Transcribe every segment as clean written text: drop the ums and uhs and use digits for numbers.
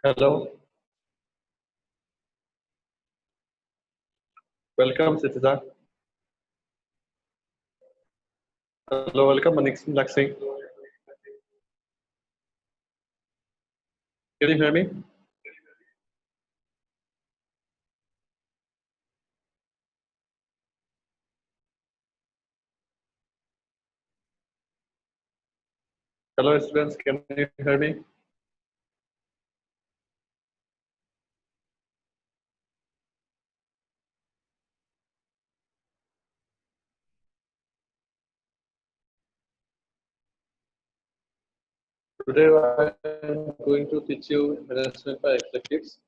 Hello, welcome Sitija. Hello, welcome Manik Laksing. Can you hear me? Hello students, can you hear me? Today I am going to teach you management by executives.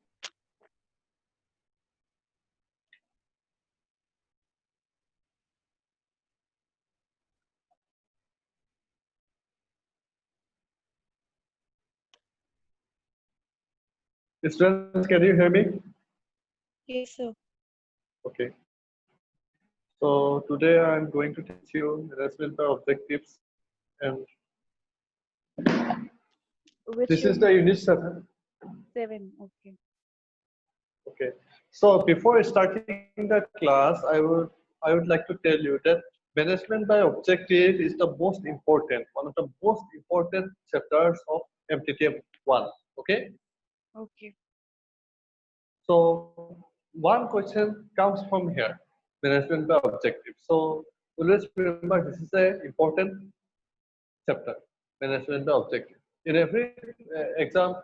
Students, can you hear me? Yes, sir. Okay. So today I am going to teach you management by objectives, and Which this is the unit? unit 7. 7. Okay. Okay. So before starting the class, I would like to tell you that management by objective is the most important, one of the most important chapters of MTTM 1. Okay. Okay. So one question comes from here, management by objective. So always remember this is a important chapter, management by objective. In every exam,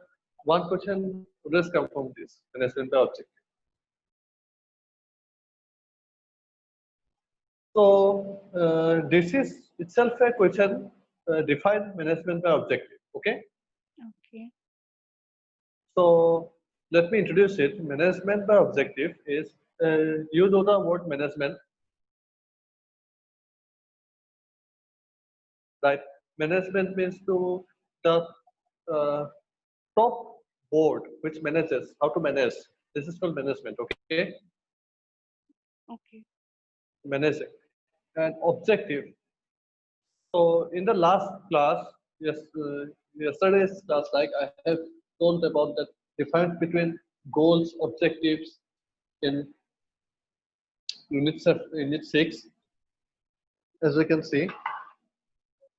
one question always come from this, management by objective. So this is itself a question, define management by objective. Okay. Okay. So let me introduce it. Management by objective is you know the word management, right? Management means to the uh, top board which manages how to manage. This is called management. Okay, Okay. managing and objective. So in the last class, yes, yesterday's class, like I have told about the difference between goals, objectives in unit 6, as we can see.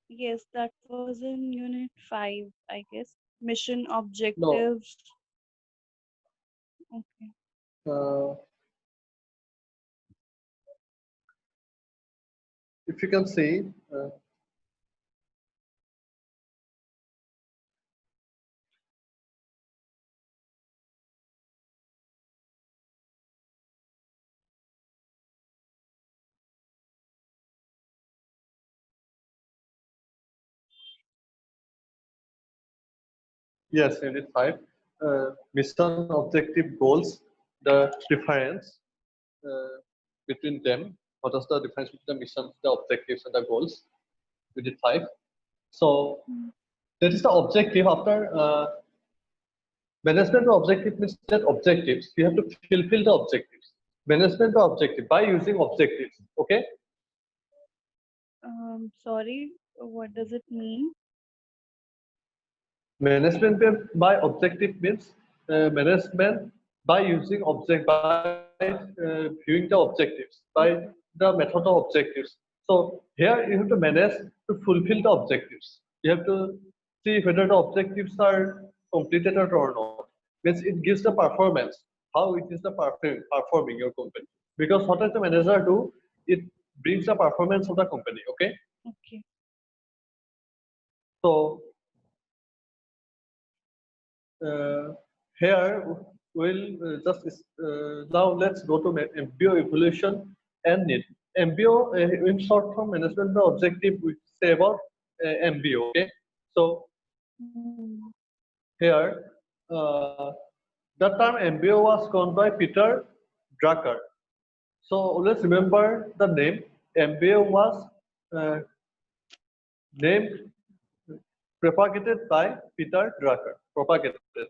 Yes, that was in unit 5, I guess. Mission No, objectives. Okay. uh, if you can see, yes, unit 5, mission, objective, goals, the difference between them. What is the difference between the missions, the objectives, and the goals? Unit 5. So Mm. that is the objective after management objective means that objectives, you have to fulfill the objectives. Management objective by using objectives. Okay. Sorry, what does it mean? Management by objective means management by using object by viewing the objectives by the method of objectives. So here you have to manage to fulfill the objectives. You have to see whether the objectives are completed or not. Means it gives the performance, how it is the performing your company. Because what does the manager do? It brings the performance of the company. Okay. Okay. So uh, here we'll just now let's go to MBO evolution and need. MBO in short form management the objective we say about MBO. Okay, so Mm. here the term MBO was coined by Peter Drucker. So let's remember the name. MBO was uh, named propagated by Peter Drucker. Propagated. Propagated.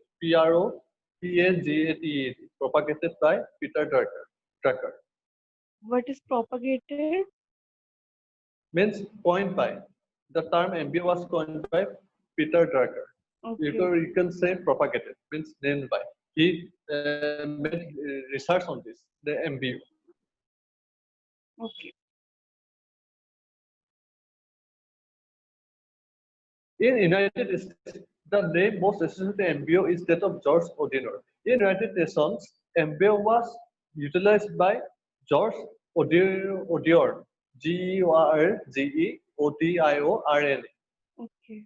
Propagated by Peter Drucker. Drucker What is propagated? means coined by. The term MBA was coined by Peter Drucker. Okay. You can say propagated, means named by. He made research on this, the MBO. Okay. In United States, the name most associated with MBO is that of George O'Donnell. In United Nations, MBO was utilized by George Odiorn, Georgeodirn. Okay.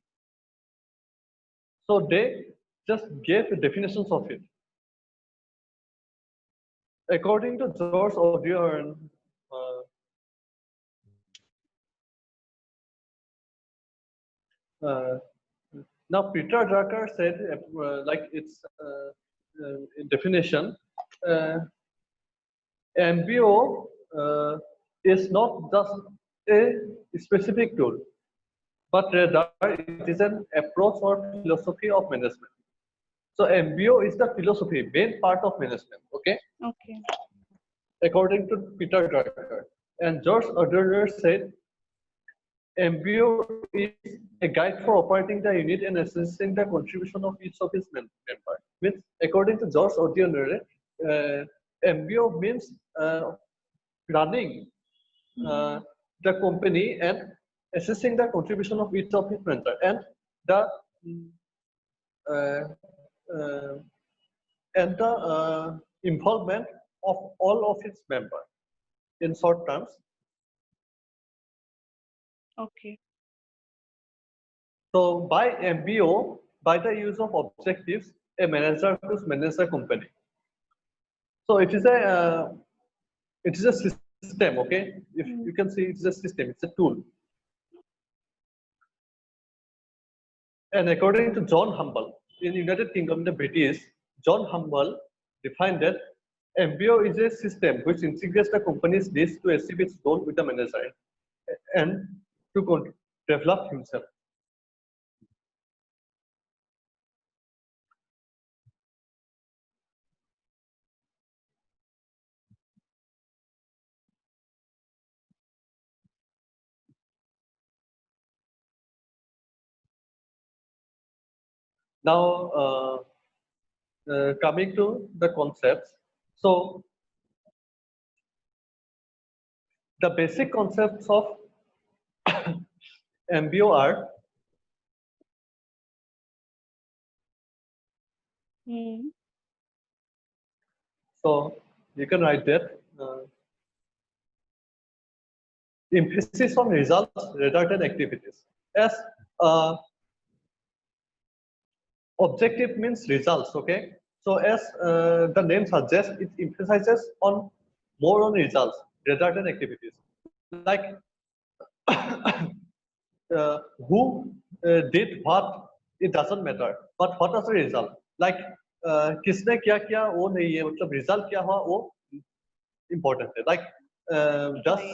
So they just gave definitions of it. According to George Odiorn, uh, uh, now Peter Drucker said, like its definition, uh, MBO is not just a specific tool, but rather it is an approach or philosophy of management. So MBO is the philosophy, main part of management, okay? Okay. According to Peter Drucker. And George Odiorn said, MBO is a guide for operating the unit and assessing the contribution of each of its members. Means, according to George Odiorn, MBO means running the company and assessing the contribution of each of its members and the uh, uh, involvement of all of its members. In short terms, Okay. so by MBO, by the use of objectives, a manager could manage a company. So it is a system, okay? If you can see, it's a system, it's a tool. And according to John Humble, in the United Kingdom, the British, John Humble defined that MBO is a system which integrates the company's needs to achieve its goal with the manager and to develop himself. Now, coming to the concepts. So, the basic concepts of MBO are so you can write that emphasis on results rather than activities. As objective means results, okay? So as the name suggests, it emphasizes on more on results rather than activities. Like who did what, it doesn't matter. But what was the result? Like किसने क्या किया वो नहीं है, मतलब result क्या हुआ वो important है. Like just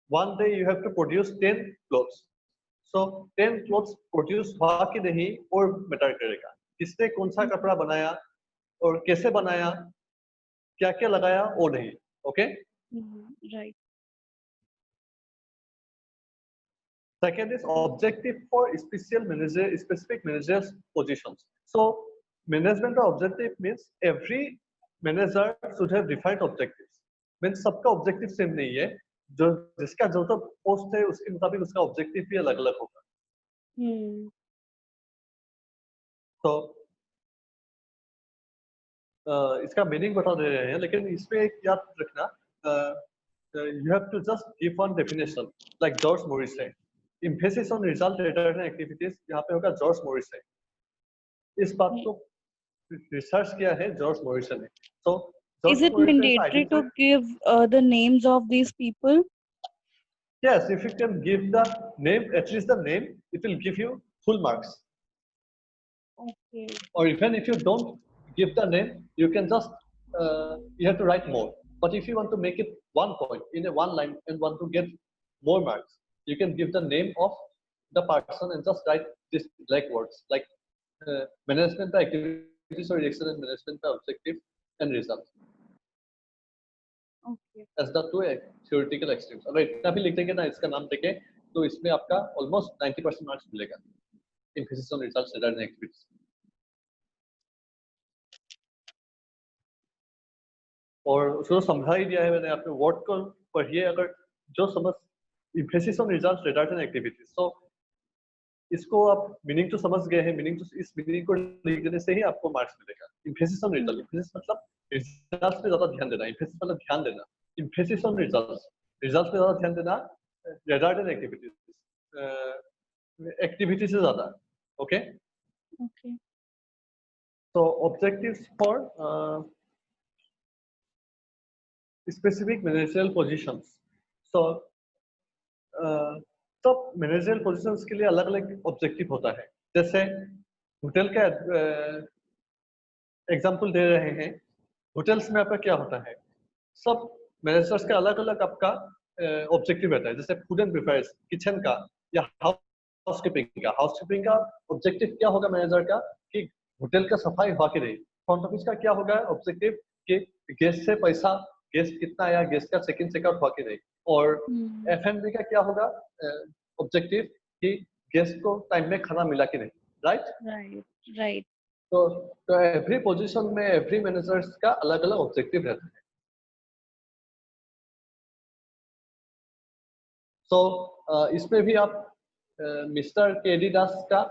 one day you have to produce 10 clothes. So 10 clothes produce हुआ कि नहीं और मैटर करेगा. किसने कौन सा कपड़ा बनाया और कैसे बनाया, क्या क्या लगाया वो नहीं. Okay? Right. Second is objective for specific managers positions. So management objective means every manager should have defined objectives. Means सबका objective same नहीं है. जो जिसका जो तो पोस्ट है उसके मुताबिक उसका objective भी अलग अलग होगा. तो इसका मीनिंग बता दे रहे हैं, लेकिन इसमें एक याद रखना, you have to just give one definition like George Morrissey. Emphasis on result rather than activities, यहाँ पे होगा जॉर्ज मॉरिसन. इस बात को रिसर्च किया है जॉर्ज मॉरिसन ने. So is it mandatory to give the names of these people? Yes, if you can give the name, at least the name, it will give you full marks. Okay. Or even if you don't give the name, you can just you have to write more. But if you want to make it 1 point in a 1 line and want to get more marks, you can give the name of the person and just write these like words like management by activities or reaction and management by objective and results. Okay. As the two theoretical extremes. अगर इतना भी लिख देंगे ना इसका नाम देके तो इसमें आपका almost 90% मार्क्स मिलेगा. emphasis on results rather than activities. और उसको समझा ही दिया है मैंने, आपने वर्ड को पढ़िए, अगर जो समझ emphasis on results rather than activities, so इसको आप मीनिंग तो समझ गए हैं, मीनिंग तो इस मीनिंग को लिख देने से ही आपको मार्क्स मिलेगा। emphasis on results, emphasis मतलब रिजल्ट्स पे ज्यादा ध्यान देना, emphasis मतलब ध्यान देना, emphasis on results, रिजल्ट्स पे ज्यादा ध्यान देना rather than activities, एक्टिविटी से ज्यादा। Okay Okay. so objectives for specific managerial positions, so सब मैनेजरियल पोजीशंस के लिए अलग अलग ऑब्जेक्टिव होता है। जैसे होटल का एग्जांपल दे रहे हैं, होटल्स में आपका क्या होता है, सब मैनेजर्स का अलग अलग आपका ऑब्जेक्टिव रहता है। जैसे फूड एंड प्रिफरेंस किचन का या हाउसकीपिंग का ऑब्जेक्टिव क्या होगा मैनेजर का, कि होटल का सफाई हुआ कि नहीं। फ्रंट ऑफिस का क्या होगा ऑब्जेक्टिव, कि गेस्ट से पैसा, गेस्ट कितना आया, गेस्ट का चेक इन चेकआउट हुआ कि नहीं। और F&B का क्या होगा ऑब्जेक्टिव, कि गेस्ट को टाइम में खाना मिला कि नहीं। Right Right. तो एवरी पोजीशन में एवरी मैनेजर्स का अलग अलग ऑब्जेक्टिव रहता है। इसमें भी आप मिस्टर केडी दास का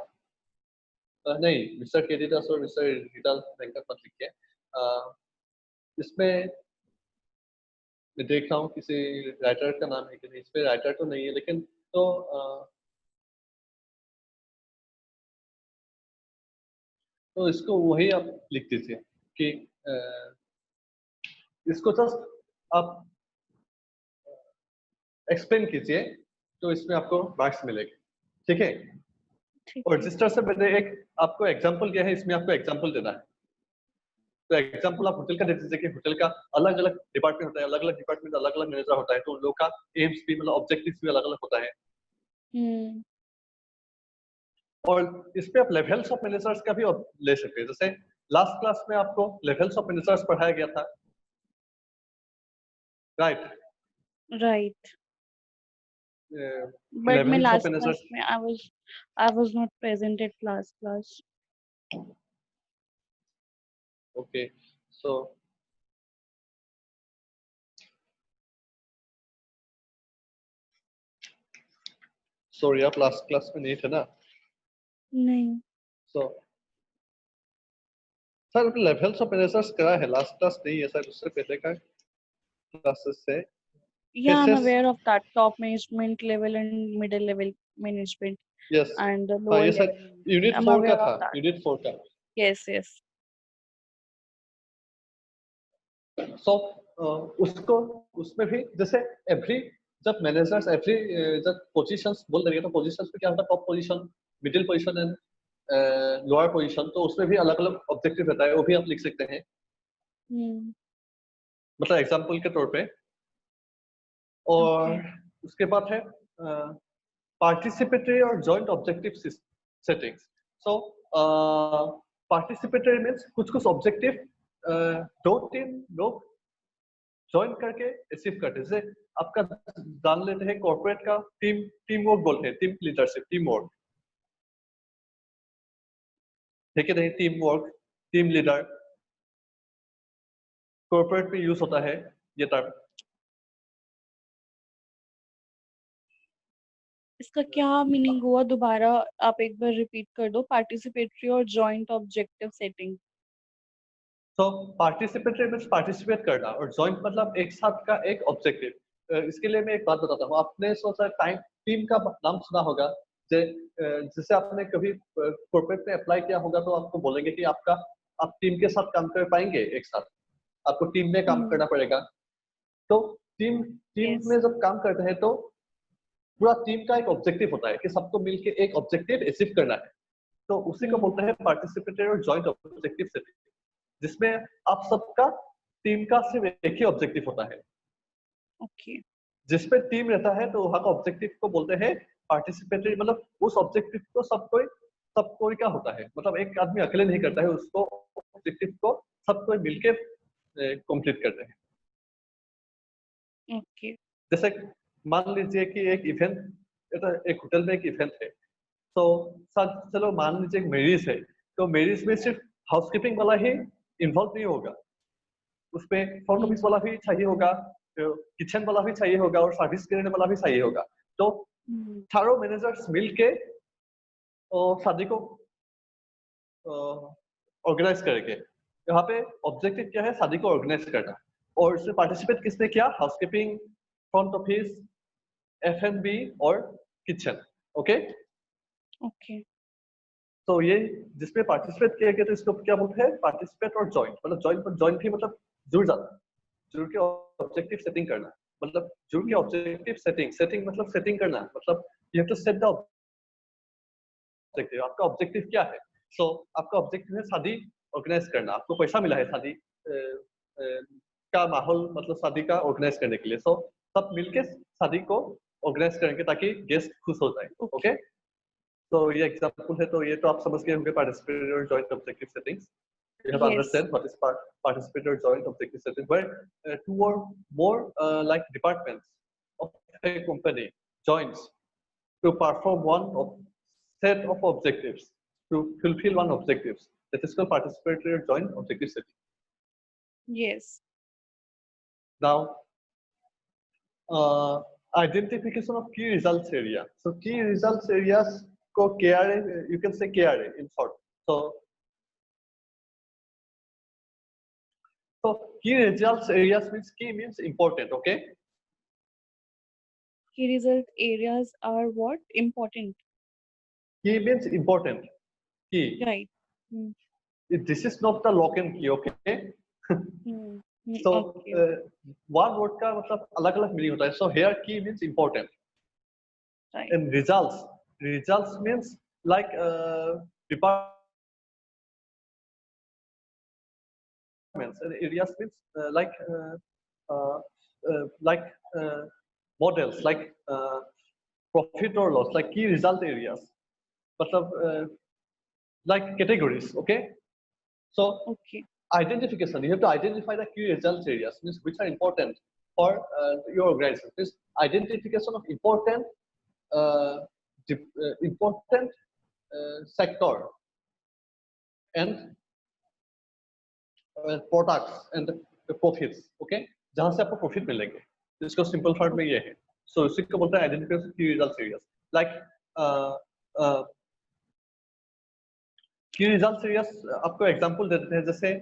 नहीं, मिस्टर केडी दास और मिस्टर रीटा वेंकट मत लिखिए। इसमें मैं देख रहा हूँ किसी राइटर का नाम है कि नहीं, इसमें राइटर तो नहीं है, लेकिन तो इसको वही आप लिख दीजिए कि इसको जस्ट आप एक्सप्लेन कीजिए, तो इसमें आपको मार्क्स मिलेंगे। ठीक है, और जिस तरह से मैंने एक आपको एग्जांपल दिया है, इसमें आपको एग्जांपल देना है। तो एग्जांपल आप होटल का दे दीजिए कि होटल का अलग अलग डिपार्टमेंट होता है, अलग अलग डिपार्टमेंट अलग अलग मैनेजर होता है, तो उन लोग का एम्स भी मतलब ऑब्जेक्टिव्स भी अलग अलग होता है। और इस पे आप लेवल्स ऑफ मैनेजर्स का भी ले सकते हैं। जैसे लास्ट क्लास में आपको लेवल्स ऑफ मैनेजर्स पढ़ाया गया था, right. But my levels of last managers, class, I was not present at last class. Okay so sorry, आप लास्ट क्लास में नहीं थे ना। नहीं। So sir levels of managers करा है, लास्ट क्लास नहीं है सर, उससे पहले का क्लासेस से। Yeah, I'm aware of that. Top management level and middle level management. Yes And the हाँ, lower ये सर level. यूनिट I'm 4 का aware था, of that. यूनिट 4 का। Yes. सो उसको उसमें भी जैसे एवरी जब मैनेजर्स एवरी जब पोजीशंस बोल रही है, तो पोजीशंस में क्या होता है, top position, middle position and lower position, तो उसमें भी अलग अलग ऑब्जेक्टिव रहता है, वो भी आप लिख सकते हैं। मतलब एग्जांपल के तौर पे। और उसके बाद है पार्टिसिपेटरी और जॉइंट ऑब्जेक्टिव सेटिंग्स। सो पार्टिसिपेटरी मींस कुछ कुछ ऑब्जेक्टिव 2-3 लोग ज्वाइन करके अचीव करते हैं। जैसे आपका जान लेते हैं कॉर्पोरेट का टीम वर्क बोलते हैं, टीम लीडरशिप, टीम वर्क, ठीक है नहीं, team work, team leader, corporate में यूज होता है ये टर्म। इसका क्या मीनिंग हुआ, दोबारा आप एक बार रिपीट कर दो। पार्टिसिपेटरी और जॉइंट ऑब्जेक्टिव सेटिंग। तो पार्टिसिपेटरी मींस पार्टिसिपेट करना, और जॉइंट मतलब एक साथ का एक ऑब्जेक्टिव। इसके लिए मैं एक बात बताता हूँ, आपने सोचा टाइम टीम का नाम सुना होगा, जैसे आपने कभी कॉर्पोरेट में अप्लाई किया होगा, तो आपको बोलेंगे कि आप टीम के साथ काम कर पाएंगे, एक साथ आपको टीम में काम करना पड़ेगा। तो टीम में जब काम करते हैं तो पूरा टीम का एक ऑब्जेक्टिव होता है कि सबको मिलके एक ऑब्जेक्टिव अचीव करना है, तो उसी को बोलते हैं पार्टिसिपेटरी और जॉइंट ऑब्जेक्टिव सेटिंग, जिसमें आप सबका टीम का सिर्फ एक ही ऑब्जेक्टिव होता है। ओके। जिसपे टीम रहता है तो वहां का ऑब्जेक्टिव को बोलते हैं पार्टिसिपेटरी, मतलब उस ऑब्जेक्टिव को सब कोई का होता है, मतलब एक आदमी अकेले नहीं करता है उसको, ऑब्जेक्टिव को सब कोई मिलके कंप्लीट करते हैं। ओके। जैसे मान लीजिए कि एक इवेंट, एक होटल में एक इवेंट है, तो चलो मान लीजिए मेरिस है, तो मेरिस में सिर्फ हाउसकीपिंग वाला ही इन्वॉल्व नहीं होगा, उसमें फ्रंट ऑफिस वाला भी चाहिए होगा, किचन वाला भी चाहिए होगा और सर्विस करने वाला भी चाहिए होगा। तो चारों मैनेजर्स मिलके शादी को ऑर्गेनाइज करके, यहाँ पे ऑब्जेक्टिव क्या है, शादी को ऑर्गेनाइज करना। और इसमें पार्टिसिपेट किसने किया, हाउसकीपिंग, फ्रंट ऑफिस, F&B और किचन। ओके ओके तो ये जिसमें पार्टिसिपेट किया गया, तो इसको क्या बोलते हैं, पार्टिसिपेट और जॉइंट। मतलब जॉइंट ही मतलब जुड़ जाना, जुड़ के ऑब्जेक्टिव सेटिंग करना, मतलब जुड़ के ऑब्जेक्टिव सेटिंग मतलब सेटिंग करना, मतलब you have to set the objective. आपका ऑब्जेक्टिव क्या है? सो आपका ऑब्जेक्टिव है शादी ऑर्गेनाइज करना, आपको पैसा मिला है शादी का माहौल, मतलब शादी का ऑर्गेनाइज करने के लिए। सो सब मिलके शादी को ऑर्गेनाइज करेंगे ताकि गेस्ट खुश हो जाए। ओके तो ये एग्जांपल है, तो ये तो आप समझ गए होंगे पार्टिसिपेटरी और joint objective settings. You have to yes understand what is participatory joint objective setting, where two or more like departments of a company joins to perform one of set of objectives to fulfill one objectives. That is called participatory or joint objective setting. yes Now, identification of key results area. So key results areas को KRA, you can say KRA in short. So key results areas means key means important. Okay. key result areas are what important Key means important. Key. right This is not the lock and key. Okay. So okay one word का मतलब अलग अलग meaning होता है. So here key means important. right And results means like departments, and areas means like models, like profit or loss, like key result areas, मतलब like categories. Okay. So okay identification, you have to identify the key results areas, means which are important for your organization. This identification of important important sector and products and profits. Okay, जहां से आपको profit मिलेंगे, इसको simple form में ये है। सो इसी को बोलते हैं आइडेंटिफिकेशन की रिजल्ट्स एरियाज। लाइक की रिजल्ट्स एरियाज आपको एग्जांपल दे देते हैं, जैसे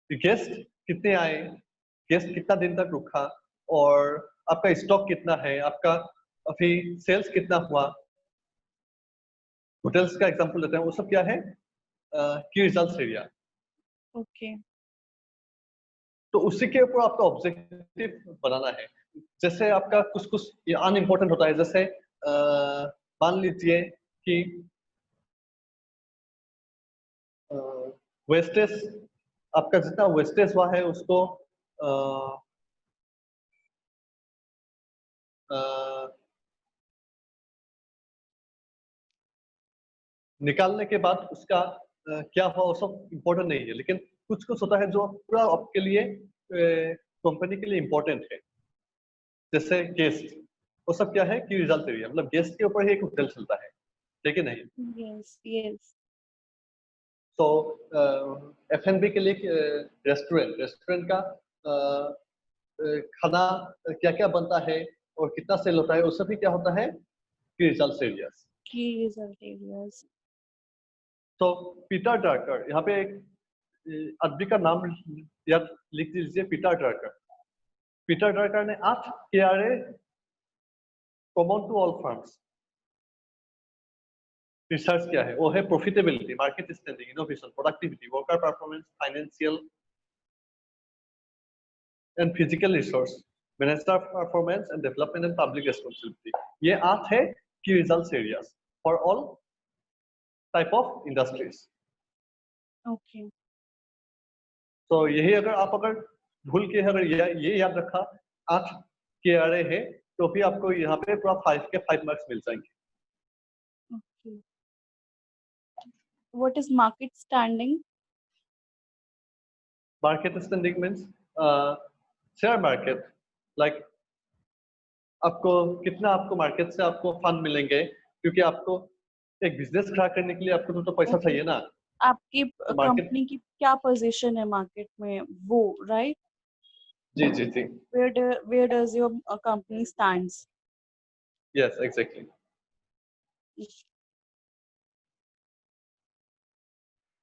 गेस्ट कितने आए, गेस्ट कितना दिन तक रुका, और आपका स्टॉक कितना है, आपका अभी सेल्स कितना हुआ। होटल्स का एग्जांपल देते हैं, वो सब क्या है, की रिजल्ट्स एरिया। okay तो उसी के ऊपर आपका ऑब्जेक्टिव बनाना है। जैसे आपका कुछ कुछ अनइम्पोर्टेंट होता है, जैसे मान लीजिए कि वेस्टेज, आपका जितना वेस्टेज हुआ है उसको निकालने के बाद उसका क्या हुआ वो सब इम्पोर्टेंट नहीं है, लेकिन कुछ कुछ होता है जो पूरा आपके लिए कंपनी के लिए इम्पोर्टेंट है। जैसे गेस्ट, वो सब क्या है कि रिजल्ट एरिया, मतलब गेस्ट के ऊपर ही एक होटल चलता है, ठीक है नहीं। yes तो F&B के लिए रेस्टोरेंट का खाना क्या क्या बनता है और कितना सेल होता है, उस सब भी क्या होता है कि result areas. key result areas तो पीटर ड्रकर, यहाँ पे एक आदमी का नाम याद लिख लीजिए, पीटर ड्रकर। पीटर ड्रकर ने 8 KRA common to all firms research किया है। वो है profitability, market standing, innovation, productivity, worker performance, financial and physical resource, manager performance and development and public responsibility. ये 8 है की results areas for all type of industries. okay तो यही अगर भूल के अगर ये याद रखा 8 KRA है, तो भी आपको यहाँ पे पूरा 5 के 5 मार्क्स मिल जाएंगे। okay what is market standing market standing means share market, like आपको कितना आपको मार्केट से आपको फंड मिलेंगे, क्योंकि आपको एक बिजनेस खड़ा करने के लिए आपको तो पैसा चाहिए ना। आपकी तो मार्केट, कंपनी की क्या पोजीशन है मार्केट में वो, राइट? जी जी जी, Where does your company stands? Yes exactly.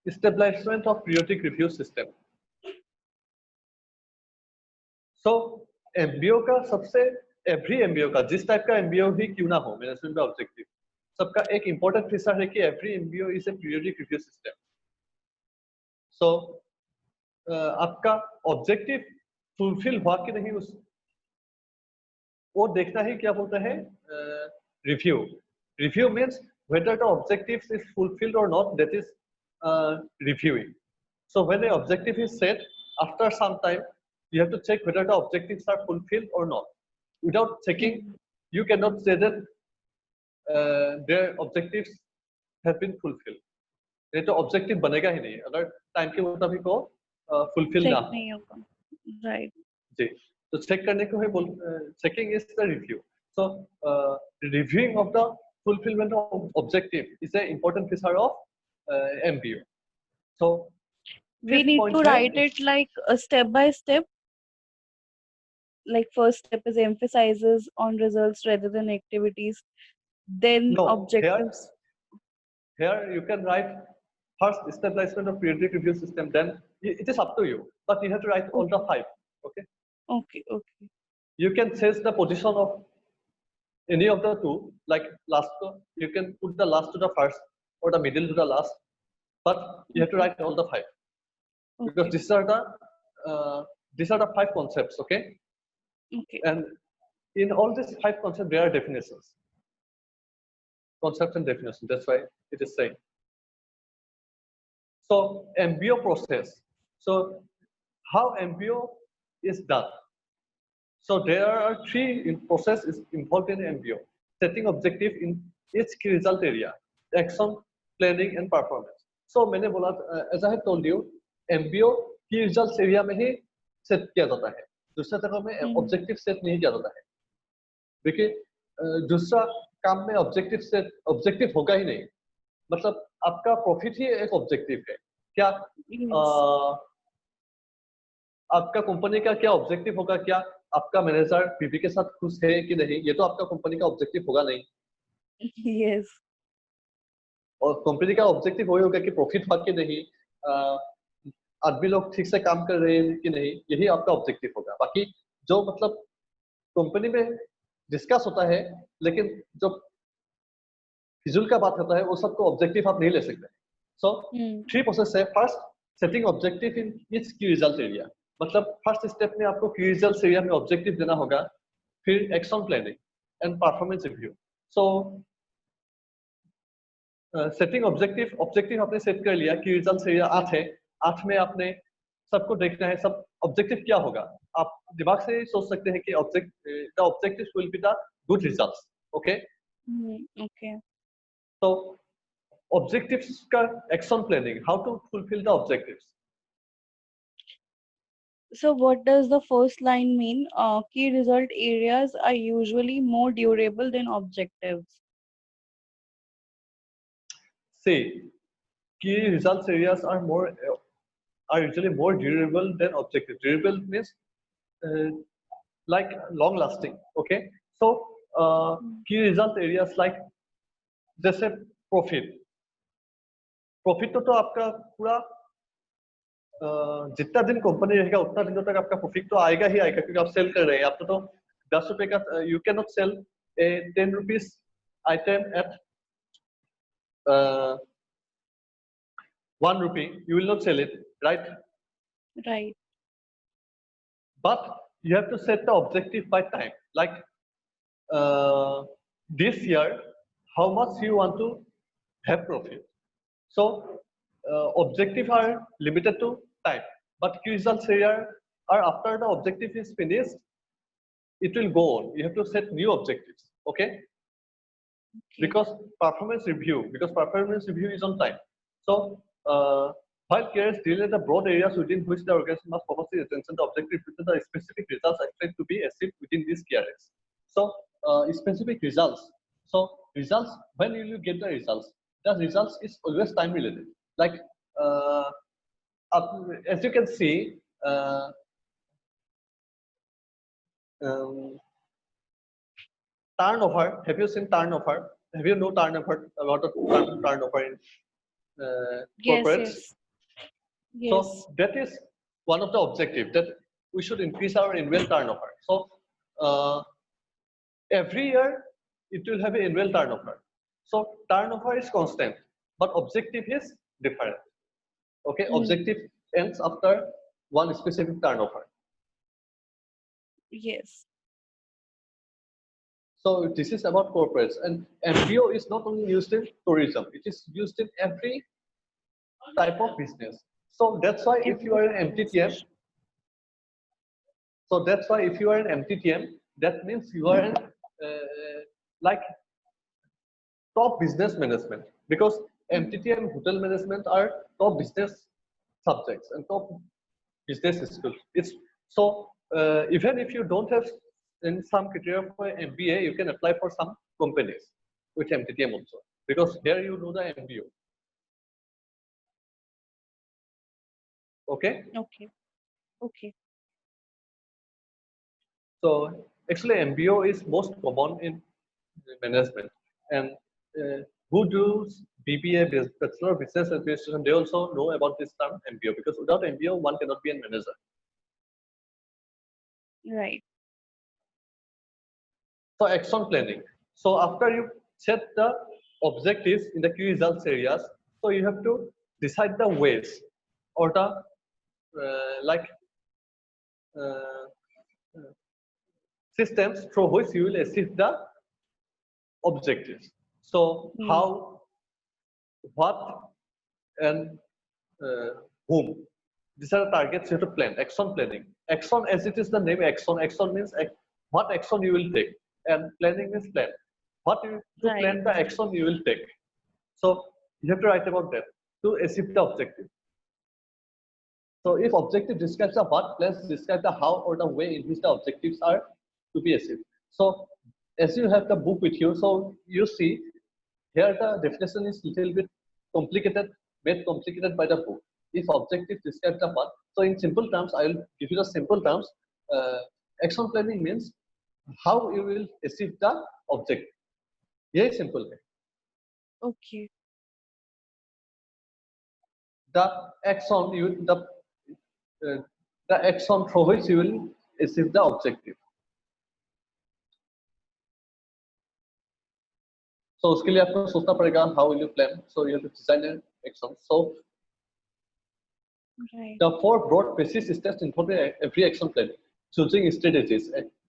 Establishment of periodic review system. So MBO का सबसे, एवरी एमबीओ का, जिस टाइप का एमबीओ ही क्यों ना हो मैनेजमेंट का ऑब्जेक्टिव, सबका एक इंपॉर्टेंट फीचर है कि every MBO is a periodic review system. So आपका ऑब्जेक्टिव फुलफिल हुआ कि नहीं उस वो देखना ही क्या बोलता है review. Review means whether the objective is fulfilled or not, that is reviewing. So when the objective is set, after some time you have to check whether the objectives are fulfilled or not. Without checking, you cannot say that their objectives have been fulfilled. ये तो objective बनेगा ही नहीं अगर time के मुताबिक वो fulfil ना check हो। नहीं होगा, राइट? जी, तो चेक करने को है, checking is the review. So reviewing of the fulfillment of objective is an important feature of MBO. So We fifth need point to है, write it like a step by step. Like first step is emphasizes on results rather than activities. Then no, objectives. here you can write first establishment of periodic review system, then it is up to you, but you have to write all the 5. Okay, Okay, okay. you can change the position of any of the two, like last you can put the last to the first or the middle to the last, but you have to write all the 5 because Okay, these are the 5 concepts. Okay, okay. and in all these 5 concepts there are definitions, concepts and definitions, that's why it is saying. So MBO process, so how MBO is done. So there are 3 processes involved in MBO: setting objective in each key result area, action, planning and performance. So मैंने बोला, as I have told you, MBO key results area में ही set किया जाता है, दूसरा जगह में objective set नहीं किया जाता है। देखिए दूसरा काम में ऑब्जेक्टिव होगा ही नहीं, मतलब आपका प्रॉफिट ही एक ऑब्जेक्टिव है क्या? Yes. आपका कंपनी का क्या ऑब्जेक्टिव होगा? क्या आपका मैनेजर बीवी के साथ खुश है कि नहीं, ये तो आपका कंपनी का ऑब्जेक्टिव होगा नहीं। Yes. और कंपनी का ऑब्जेक्टिव वही होगा कि प्रॉफिट हुआ कि नहीं, आदमी लोग ठीक से काम कर रहे हैं कि नहीं, यही आपका ऑब्जेक्टिव होगा। बाकी जो मतलब कंपनी में डिस्कस होता है, लेकिन जो फिजूल का बात होता है वो सबको ऑब्जेक्टिव आप नहीं ले सकते। सो 3 प्रोसेस है। First, setting objective in each की रिजल्ट एरिया, मतलब फर्स्ट स्टेप में आपको की रिजल्ट एरिया में ऑब्जेक्टिव देना होगा, फिर action planning and performance review. So setting objective आपने सेट कर लिया, की रिजल्ट एरिया 8 है, 8 में आपने सबको देखना है सब ऑब्जेक्टिव क्या होगा। आप दिमाग से सोच सकते हैं कि the objective will be the good results. Okay, Okay. तो ऑब्जेक्टिव्स का action planning, how to fulfil the objectives. So what does the first line mean? Key result areas are usually more durable than objectives. See, key results areas are usually more durable than objectives. Durable means like long lasting. Okay, so key result areas like जैसे profit तो आपका पूरा जितना दिन company रहेगा उतना दिनों तक आपका प्रॉफिट तो आएगा ही आएगा, क्योंकि आप सेल कर रहे हैं। आप तो 10 रुपए का, you can not sell a 10 rupees item at 1 rupee, you will not sell it, right? Right. But you have to set the objective by time, like this year how much you want to have profit. So objectives are limited to time, but key results here are after the objective is finished, it will go on. You have to set new objectives. Okay, because performance review is on time. So while careers deal in the broad areas within which the organization must focus its attention, the objective is the specific results expected to be achieved within these key areas. So specific results, so results, when will you get the results? The results is always time related. Like as you can see, turnover. Have you seen turnover? Have you know turnover about the turnover in Yes, corporates? yes, yes. So that is one of the objectives, that we should increase our annual turnover. So every year it will have an annual turnover. So turnover is constant, but objective is different. Okay, objective ends after one specific turnover. Yes. So this is about corporates, and MBO is not only used in tourism; it is used in every type of business. So that's why if you are an MTTM, so that's why if you are an MTTM, that means you are an like top business management, because MTTM and hotel management are top business subjects and top business skills. It's so even if you don't have in some criteria for MBA, you can apply for some companies with MTTM also, because here you know the MBO. Okay. Okay. Okay. So actually MBO is most common in management, and who does BBA, Bachelor of Business Administration, they also know about this term MBO, because without MBO one cannot be a manager. Right. So action planning. So after you set the objectives in the key results areas, so you have to decide the ways or the like uh, systems through which you will achieve the objectives. So how, what, and whom. These are the targets you have to plan. Action planning. Action, as it is the name action. Action means what action you will take, and planning means plan. What you to Right. plan the action you will take. So you have to write about that to achieve the objective. So if objective describes the what, plans describe the how or the way in which the objectives are to be achieved. So as you have the book with you, so you see here the definition is little bit complicated, made complicated by the book. If objective describes the what, so in simple terms, I will give you the simple terms. Action planning means how you will achieve the objective. Very simple way. Okay. The action you the action through which you will achieve the objective. So उसके लिए आपको सोचना पड़ेगा how will you plan. So you have to design an action. So Right. the four broad basis steps involved in every action plan: choosing strategies,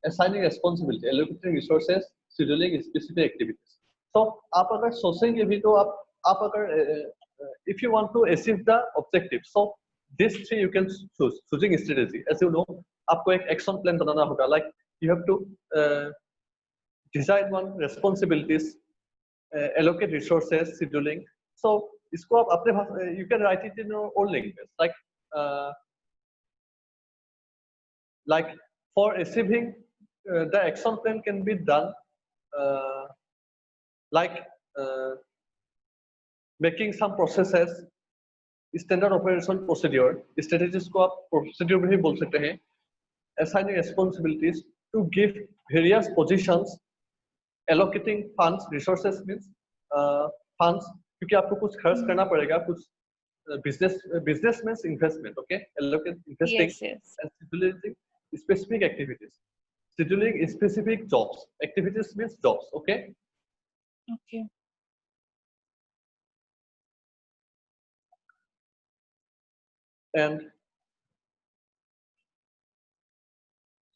assigning responsibility, allocating resources, scheduling specific activities. So आप अगर सोचेंगे भी तो आप अगर if you want to achieve the objective, so these three you can choose. Choosing strategy, as you know, आपको एक action plan बनाना होगा. Like you have to design one responsibilities, allocate resources, scheduling. So इसको आप अपने भाषा, you can write it in your own language. Like for achieving the action plan can be done like making some processes, standard operation procedure. Strategies को आप procedure भी बोल सकते हैं. Assigning responsibilities to give various positions, allocating funds. Resources means funds, क्योंकि आपको कुछ खर्च करना पड़ेगा, कुछ business means investment. Okay, allocate investing. Yes, yes. And scheduling specific activities. Scheduling specific jobs. Activities means jobs. Okay. Okay. And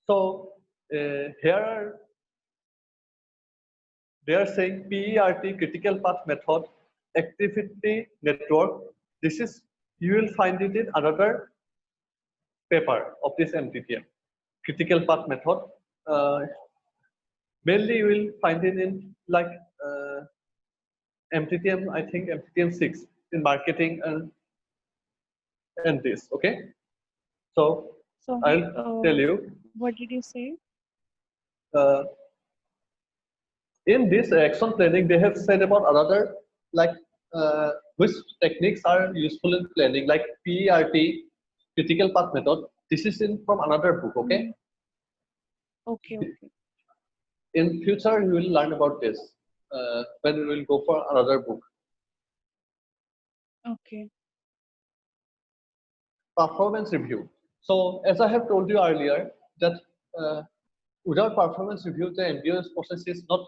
so here they are saying PERT, critical path method, activity network. This is, you will find it in another paper of this MTTM, critical path method. Mainly you will find it in like MTTM, I think MTTM 6 in marketing and this. Okay. So Sorry, I'll tell you. what did you say? Uh, In this action planning, they have said about another, like which techniques are useful in planning, like PERT, critical path method. This is in from another book. Okay. Mm. Okay, okay, In future, you will learn about this when we will go for another book. okay. Performance review. So as I have told you earlier, that uh, without performance review, the MBO's process is not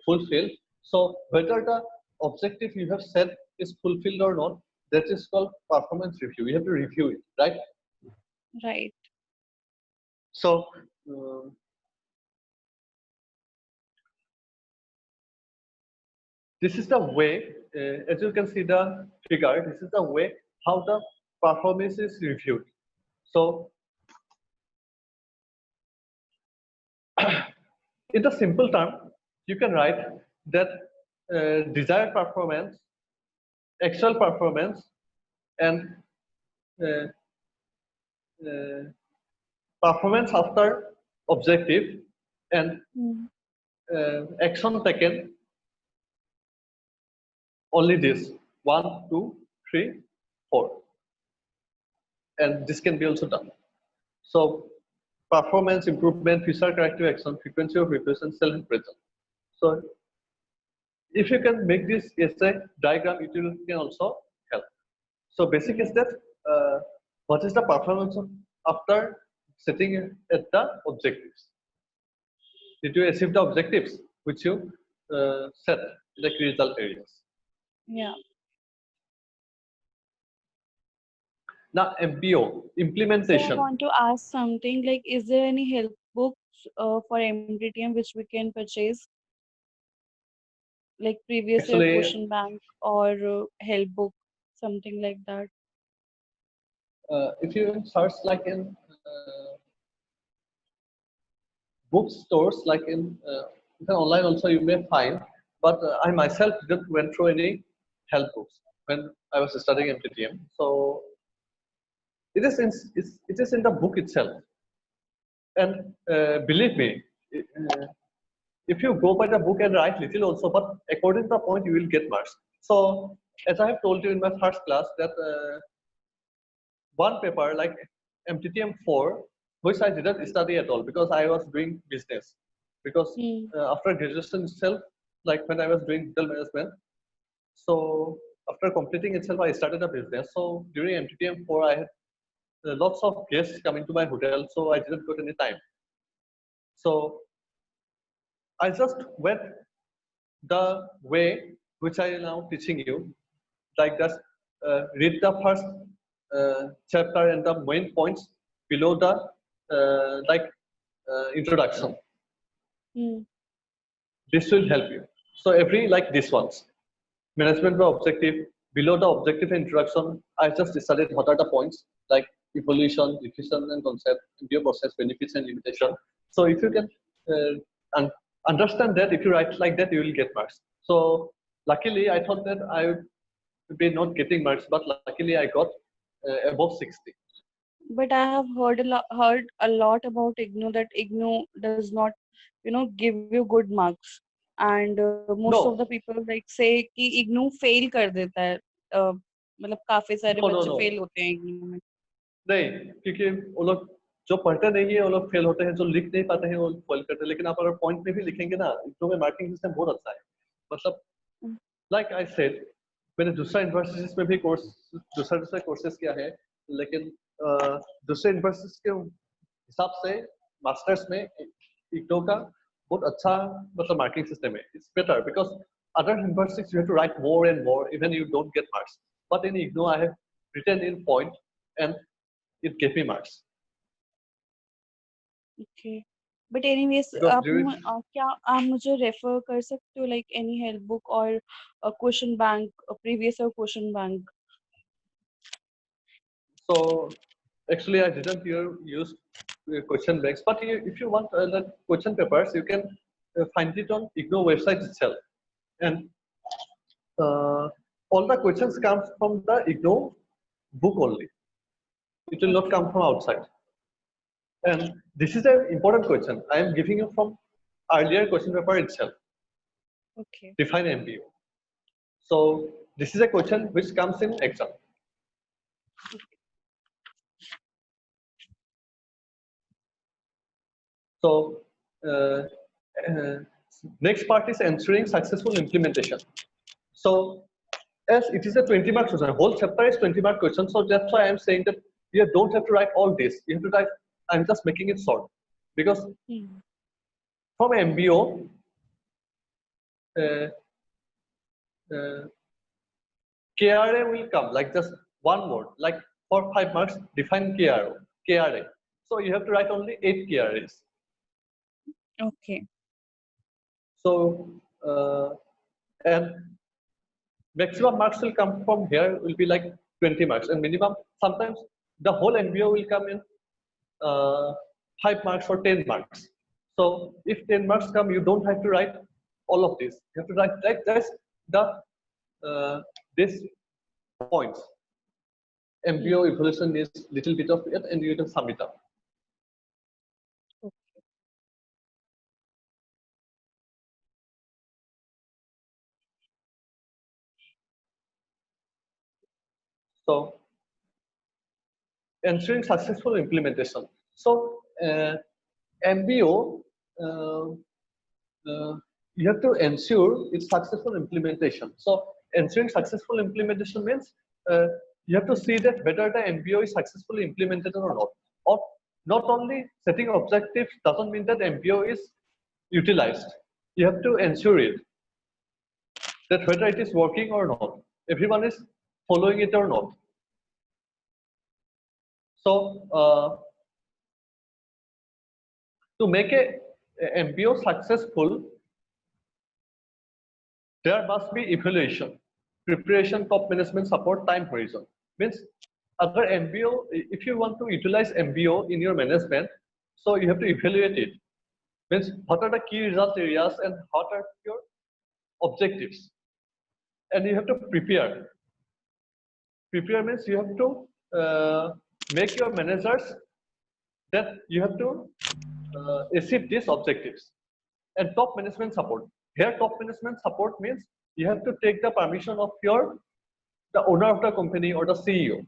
fulfilled. So whether the objective you have set is fulfilled or not, that is called performance review. You have to review it, right? Right. So uh, this is the way, as you can see the figure, this is the way how the performance is reviewed. So in the simple term, you can write that desired performance, actual performance, and uh, uh, performance after objective, and Mm. action taken, only this 1, 2, 3, 4, and this can be also done. So performance improvement, future corrective action, frequency of reviews, and self-impression. So if you can make this essay diagram, it will can also help. So basic is that what is the performance after setting at the objectives? Did you achieve the objectives which you set in the key result areas? Yeah. Now MBO So I implementation. want to ask something like, is there any help books for MDTM which we can purchase, like previous year Actually, question bank or help book, something like that? if you search like in bookstores, like in even online also you may find, but I myself didn't went through any help books when I was studying MTTM. So it is in the book itself. And believe me, uh, if you go by the book and write little also, but according to the point, you will get marks. So as I have told you in my first class that one paper like MTTM 4, which I didn't study at all because I was doing business. Because Hmm. after graduation itself, like when I was doing hotel management, so after completing itself, I started a business. So during MTTM 4, I had lots of guests coming to my hotel, so I didn't got any time. So I just went the way which I am now teaching you, like just read the first chapter and the main points below the introduction. Hmm. This will help you. So every like this ones, management by objective, below the objective introduction, I just studied what are the points like evolution, definition and concept, MBO process, benefits and limitation. So if you can understand that, if you write like that, you will get marks. So luckily, I thought that I would be not getting marks, but luckily I got above 60. But I have heard a lot about IGNOU, that IGNOU does not, give you good marks, and most of the No, people like say कि IGNOU fail कर देता है, मतलब काफी सारे no, no, बच्चे no. fail होते हैं IGNOU में. नहीं, क्योंकि वो लोग जो पढ़ते नहीं है वो लोग फेल होते हैं, जो लिख नहीं पाते हैं वो फेल करते हैं। लेकिन आप अगर पॉइंट में भी लिखेंगे ना, तो में मार्किंग सिस्टम बहुत अच्छा है। मतलब Mm. लाइक आई सेड, मैंने दूसरा यूनिवर्सिटीज में भी कोर्स दूसरा दूसरा कोर्सेज किया है, लेकिन दूसरे यूनिवर्सिटीज के हिसाब से मास्टर्स में इग्नो का बहुत अच्छा मतलब मार्किंग सिस्टम है। It's better because other universities you have to write more and more, even you don't get marks. But in IGNO, I have written in point and it gave me marks. Okay. But anyways, Because during क्या आप मुझे refer कर सकते हो, like any help book or a question bank, a previous year question bank? so actually I didn't use question banks, but if you want the question papers, you can find it on IGNO website itself. And all the questions come from the IGNO book only. It will not Okay. come from outside. And this is an important question. I am giving you from earlier question paper itself. Okay. Define MBO. So this is a question which comes in exam. So next part is ensuring successful implementation. So as it is a 20 mark question, whole chapter is 20 mark question. So that's why I'm saying that you don't have to write all this. You have to write, I'm just making it short. Because from MBO, KRA will come like just one word, like for 5 marks, define KRA. So you have to write only 8 KRAs. Okay. So, and maximum marks will come from here will be like 20 marks, and minimum, sometimes the whole MBO will come in 5 marks or 10 marks. So if 10 marks come, you don't have to write all of this. You have to write like this, this points. MBO evaluation is little bit of it, and you can sum it up. So ensuring successful implementation. So MBO, you have to ensure its successful implementation. So ensuring successful implementation means you have to see that whether the MBO is successfully implemented or not. Or not only setting objectives doesn't mean that MBO is utilized. You have to ensure it, that whether it is working or not, everyone is following it or not. So to make a MBO successful, there must be evaluation, preparation, top management support, time horizon. Means, other MBO, if you want to utilize MBO in your management, so you have to evaluate it. Means, what are the key result areas and what are your objectives? And you have to prepare. Prepare means you have to make your managers that you have to achieve these objectives. And top management support. Here, top management support means you have to take the permission of the owner of the company or the CEO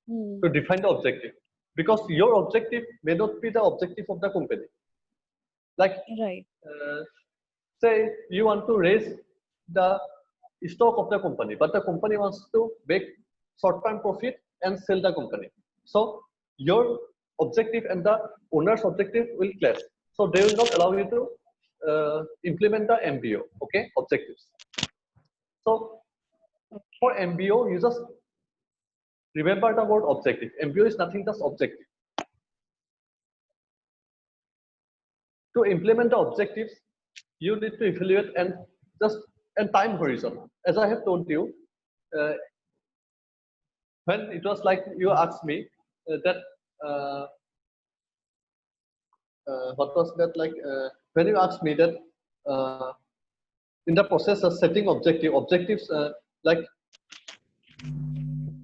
to define the objective. Because your objective may not be the objective of the company. Like, Right. say you want to raise the stock of the company, but the company wants to make short-term profit and sell the company. So your objective and the owner's objective will clash. So they will not allow you to implement the MBO, okay, objectives. So for MBO, you just remember the word objective. MBO is nothing just objective. To implement the objectives, you need to evaluate and time horizon. As I have told you, when it was like you asked me that what was that like when you asked me that in the process of setting objectives like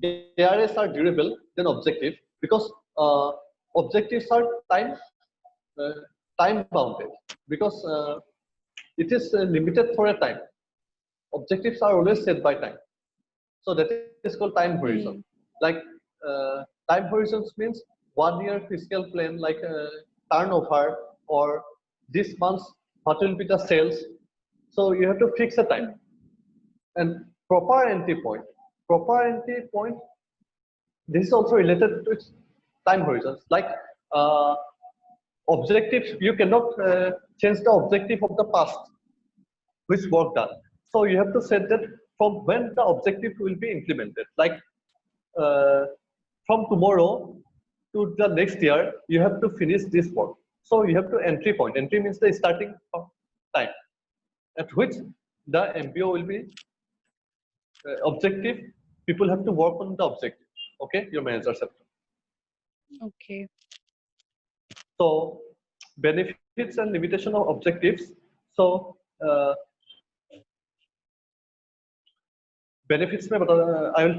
KRAs are durable than objective because objectives are time bounded because it is limited for a time. Objectives are always set by time. So that is called time horizon. Like time horizons means 1 year fiscal plan, like turnover or this month what will be the sales. So you have to fix a time. And proper entry point. Proper entry point. This is also related to its time horizons. Like objectives, you cannot change the objective of the past, which work done. So you have to set that from when the objective will be implemented. Like from tomorrow to the next year, you have to finish this work. So you have to entry point. Entry means the starting of time at which the MBO will be objective. People have to work on the objective. Okay, your managers have to. Okay. So benefits and limitation of objectives. So benefits में I will